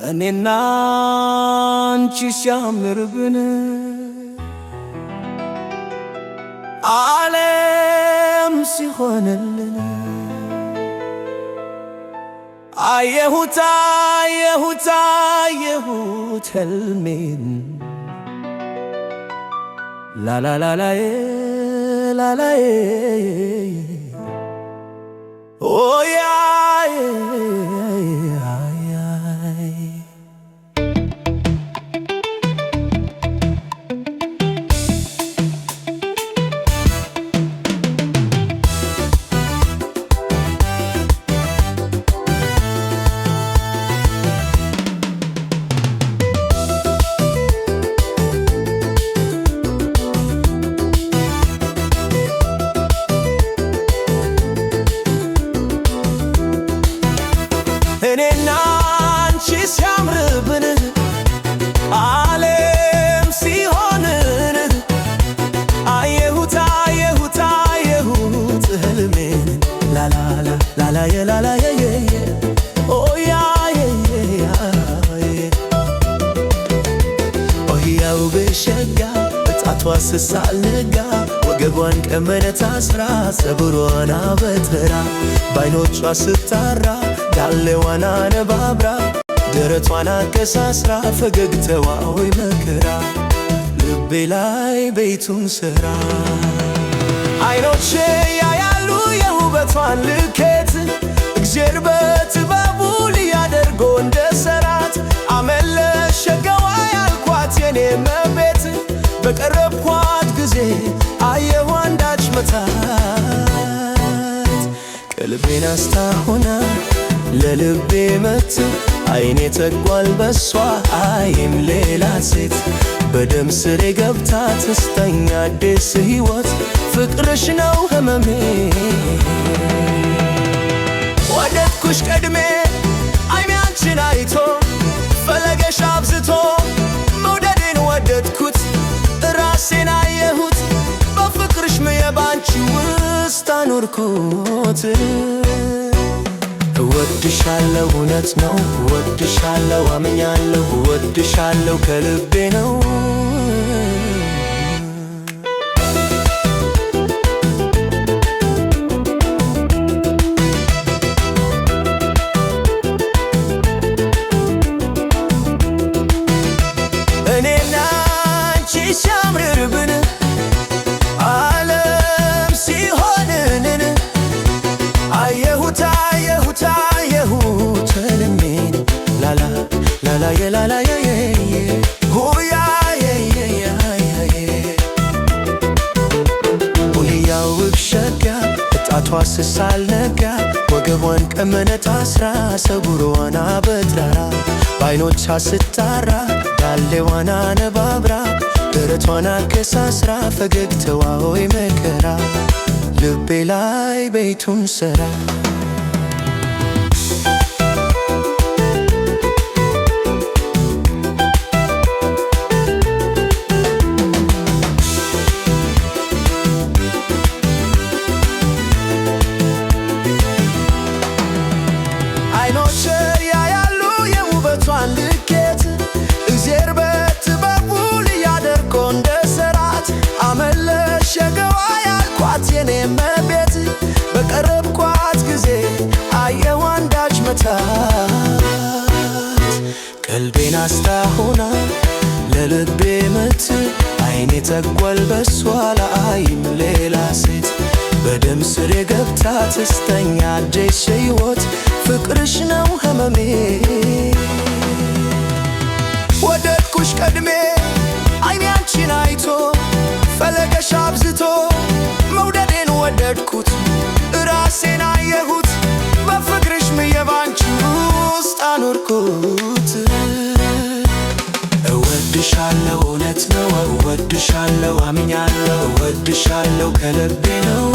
እኔና አንቺ ሲያምርብን ዓለም ሲሆንልን አየሁት አየሁት አየሁት ሕልሜን ላላላላዬ ላላዬ ኦያዬ እኔና አንቺ ሲያምርብን ዓለም ሲሆንን አየሁት አየሁት አየሁት ሕልሜን ላላላ ላላዬ ላላዬ ኦያዬ ኦያው በሸጋ በጣቷ ስሳልጋ ወገቧን ቀመረ ታስራ ፀጉሯን አበጥራ ባይኖቿ ስታራ ዳሌዋን አነባብራ ደረቷን አቀሳስራ ፈገግታዋ ወይ መከራ ልቤ ላይ ቤቱን ሠራ። አይኖቼ ያያሉ የውበቷን ልኬት እግዜር በጥበቡ ሊያደርጎ እንደሰራት አመለሸገዋ ያልኳት የኔ መቤት በቀረብኳት ጊዜ አየሁ አንዳች መታት ቀልቤን አስታሆና ለልቤ መት አይኔ ተጓል በሷ አይም ሌላ ሴት በደም ስሬ ገብታ ትስተኛ አዲስ ሕይወት ፍቅርሽ ነው ህመሜ ወደድኩሽ ቀድሜ አይኔ አንቺን አይቶ ፈለገሽ አብዝቶ መውደዴን ወደድኩት ራሴን አየሁት በፍቅርሽ ምየባንቺ ውስጥ አኖርኩት እወድሻለሁ እውነት ነው እወድሻለሁ አምኛለሁ እወድሻለሁ ከልቤ ነው እኔና አንቺ ሲያምርብን ዓለም ሲሆንን አየሁት አየሁት አየሁት ሕልሜን ላላ ላላዬ ላላዬ ሆያዬ ሆያው ብሸጋ እጣቷ ስሳልነጋ ወገቧን ቀመነ ታስራ ፀጉሯን አበጥራ ባይኖቿ ስታራ ዳሌዋን አነባብራ ደረቷን አቀሳስራ ፈገግታዋ ወይ መከራ ልቤ ላይ ቤቱን ሠራ። አይኖቼ ያያሉ የውበቷን ልኬት እግዜር በጥበቡ ሊያደርጎ እንደሰራት አመለሸገዋ ያልኳት የኔ መቤት በቀረብኳት ጊዜ አየሁ አንዳች መታት ቀልቤን አስታሆና ለልቤ ምት አይኔ ተጓል በሷ ላይም ሌላ ሴት በደም ስሬ ገብታ ትስተኛ አዲስ ሕይወት ፍቅርሽ ነው ህመሜ ወደድኩሽ ቀድሜ አይኔ አንቺን አይቶ ፈለገሽ አብዝቶ መውደዴን ወደድኩት ራሴን አየሁት በፍቅርሽ ምየባንቺ ውስጥ አኖርኩት እወድሻለሁ እውነት ነው እወድሻለሁ አምኛለሁ እወድሻለሁ ከልቤ ነው